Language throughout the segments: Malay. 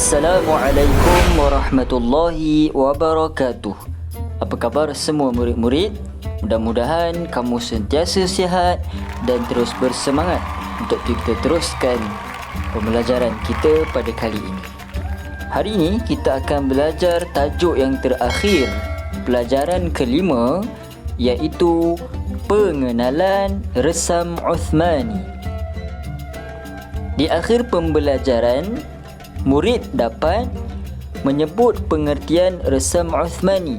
Assalamualaikum warahmatullahi wabarakatuh. Apa khabar semua murid-murid? Mudah-mudahan kamu sentiasa sihat dan terus bersemangat untuk kita teruskan pembelajaran kita pada kali ini. Hari ini kita akan belajar tajuk yang terakhir, pelajaran kelima, iaitu pengenalan resam Uthmani. Di akhir pembelajaran, murid dapat menyebut pengertian resam Uthmani.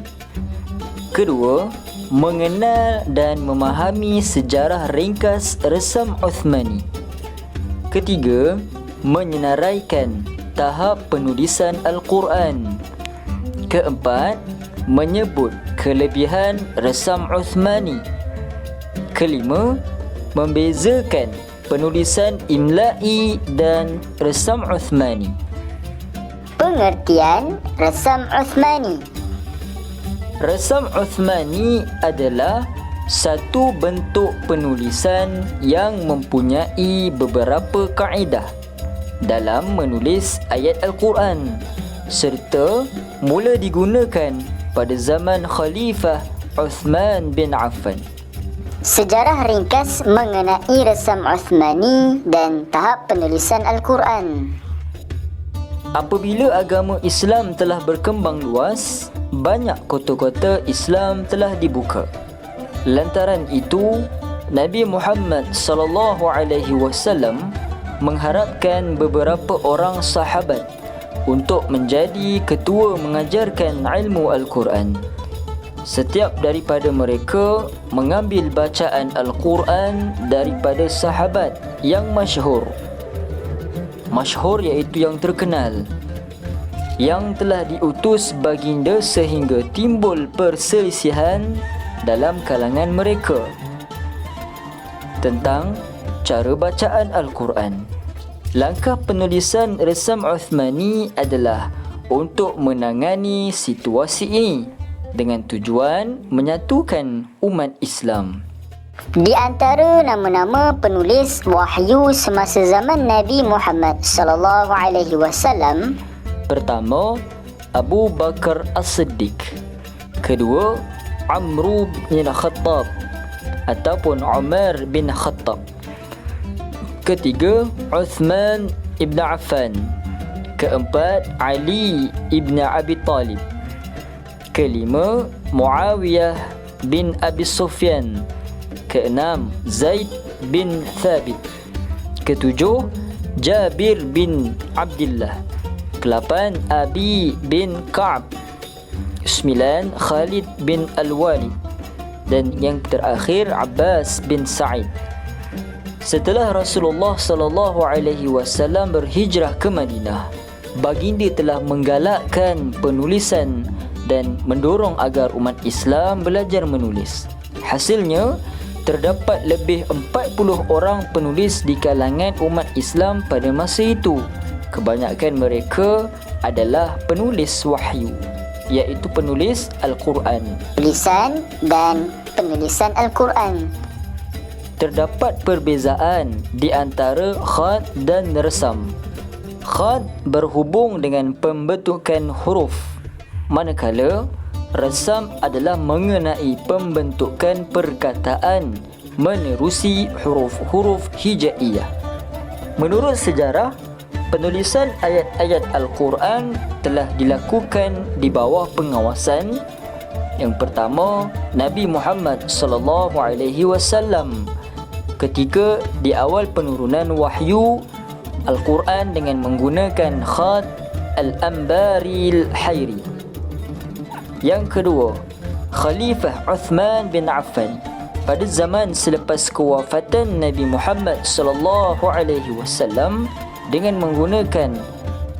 Kedua, mengenal dan memahami sejarah ringkas resam Uthmani. Ketiga, menyenaraikan tahap penulisan Al-Quran. Keempat, menyebut kelebihan resam Uthmani. Kelima, membezakan penulisan imla'i dan resam Uthmani. Pengertian resam Uthmani. Resam Uthmani adalah satu bentuk penulisan yang mempunyai beberapa kaedah dalam menulis ayat Al-Quran serta mula digunakan pada zaman Khalifah Uthman bin Affan. Sejarah ringkas mengenai resam Uthmani dan tahap penulisan Al-Quran. Apabila agama Islam telah berkembang luas, banyak kota-kota Islam telah dibuka. Lantaran itu, Nabi Muhammad SAW mengharapkan beberapa orang sahabat untuk menjadi ketua mengajarkan ilmu Al-Quran. Setiap daripada mereka mengambil bacaan Al-Quran daripada sahabat yang masyhur. Masyhur iaitu yang terkenal, yang telah diutus baginda sehingga timbul perselisihan dalam kalangan mereka tentang cara bacaan Al-Quran. Langkah penulisan resam Uthmani adalah untuk menangani situasi ini dengan tujuan menyatukan umat Islam. Di antara nama-nama penulis wahyu semasa zaman Nabi Muhammad SAW, pertama, Abu Bakar As-Siddiq. Kedua, Amr bin Khattab ataupun Umar bin Khattab. Ketiga, Uthman ibn Affan. Keempat, Ali ibn Abi Talib. Kelima, Muawiyah bin Abi Sufyan. Keenam, Zaid bin Thabit. Ketujuh, Jabir bin Abdullah. Kelapan, Abi bin Ka'ab. Sembilan, Khalid bin Al-Walid. Dan yang terakhir, Abbas bin Sa'id. Setelah Rasulullah SAW berhijrah ke Madinah, baginda telah menggalakkan penulisan dan mendorong agar umat Islam belajar menulis. Hasilnya, terdapat lebih 40 orang penulis di kalangan umat Islam pada masa itu. Kebanyakan mereka adalah penulis wahyu, iaitu penulis Al-Quran. tulisan dan penulisan Al-Quran. Terdapat perbezaan di antara khat dan resam. Khat berhubung dengan pembentukan huruf, manakala resam adalah mengenai pembentukan perkataan menerusi huruf-huruf hijaiyah. Menurut sejarah, penulisan ayat-ayat Al-Quran telah dilakukan di bawah pengawasan yang pertama, Nabi Muhammad SAW ketika di awal penurunan wahyu Al-Quran dengan menggunakan khat Al-Anbaril Hayri. Yang kedua, Khalifah Uthman bin Affan pada zaman selepas kewafatan Nabi Muhammad SAW dengan menggunakan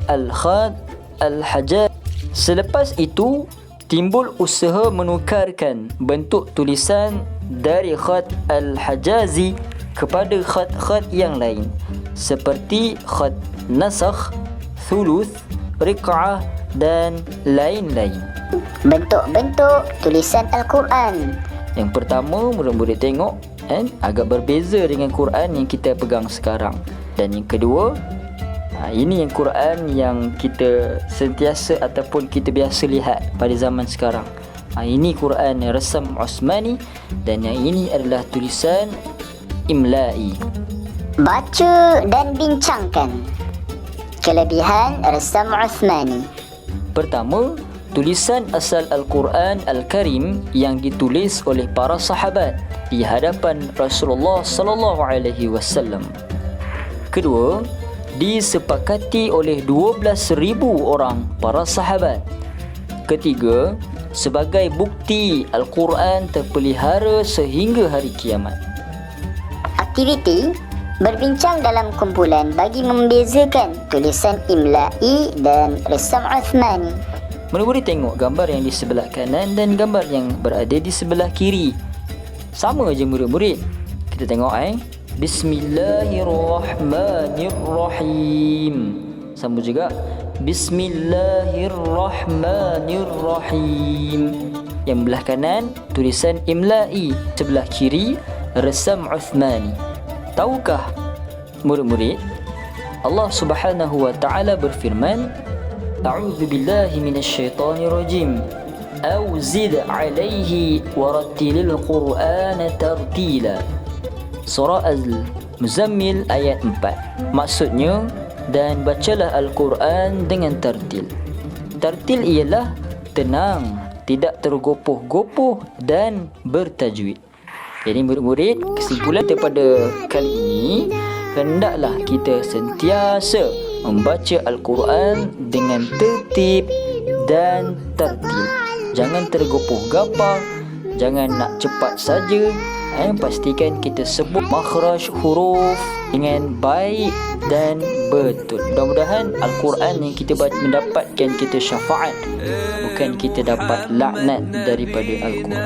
Al-Khat Al-Hajjaj. Selepas itu, timbul usaha menukarkan bentuk tulisan dari khat Al-Hajazi kepada khat-khat yang lain seperti khat Nasakh, Thuluth, Riq'ah dan lain-lain. Bentuk-bentuk tulisan Al-Quran. Yang pertama, murid-murid tengok agak berbeza dengan Quran yang kita pegang sekarang. Dan yang kedua, Ini yang Quran yang kita sentiasa ataupun kita biasa lihat pada zaman sekarang. Ini Quran resam Uthmani dan yang ini adalah tulisan imla'i. Baca dan bincangkan kelebihan resam Uthmani. Pertama, tulisan asal Al-Quran Al-Karim yang ditulis oleh para sahabat di hadapan Rasulullah sallallahu alaihi wasallam. Kedua, disepakati oleh 12,000 orang para sahabat. Ketiga, sebagai bukti Al-Quran terpelihara sehingga hari kiamat. Aktiviti berbincang dalam kumpulan bagi membezakan tulisan imla'i dan resam Uthmani. Murid-murid tengok gambar yang di sebelah kanan dan gambar yang berada di sebelah kiri. Sama je murid-murid. Kita tengok Bismillahirrahmanirrahim. Sama juga Bismillahirrahmanirrahim. Yang belah kanan tulisan imla'i, sebelah kiri resam Uthmani. Tahukah murid-murid, Allah Subhanahu wa taala berfirman, A'udzu billahi minasyaitonir rajim. Aw zid 'alaihi warattilil Qur'ana tartila. Surah Al-Muzammil ayat 4. Maksudnya, dan bacalah Al-Quran dengan tartil. Tartil ialah tenang, tidak tergopoh-gopoh dan bertajwid. Jadi murid-murid, kesimpulan daripada kali ini, hendaklah kita sentiasa membaca Al-Quran dengan tertib dan tartil. Jangan tergopoh-gapah, jangan nak cepat saja. Pastikan kita sebut makhraj huruf dengan baik dan betul. Mudah-mudahan Al-Quran yang kita baca mendapatkan kita syafaat, bukan kita dapat laknat daripada Al-Quran.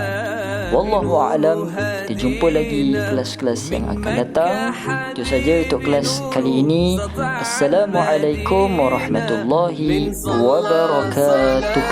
Wallahu a'lam. Kita jumpa lagi kelas-kelas yang akan datang. Itu saja untuk kelas kali ini. Assalamualaikum warahmatullahi wabarakatuh.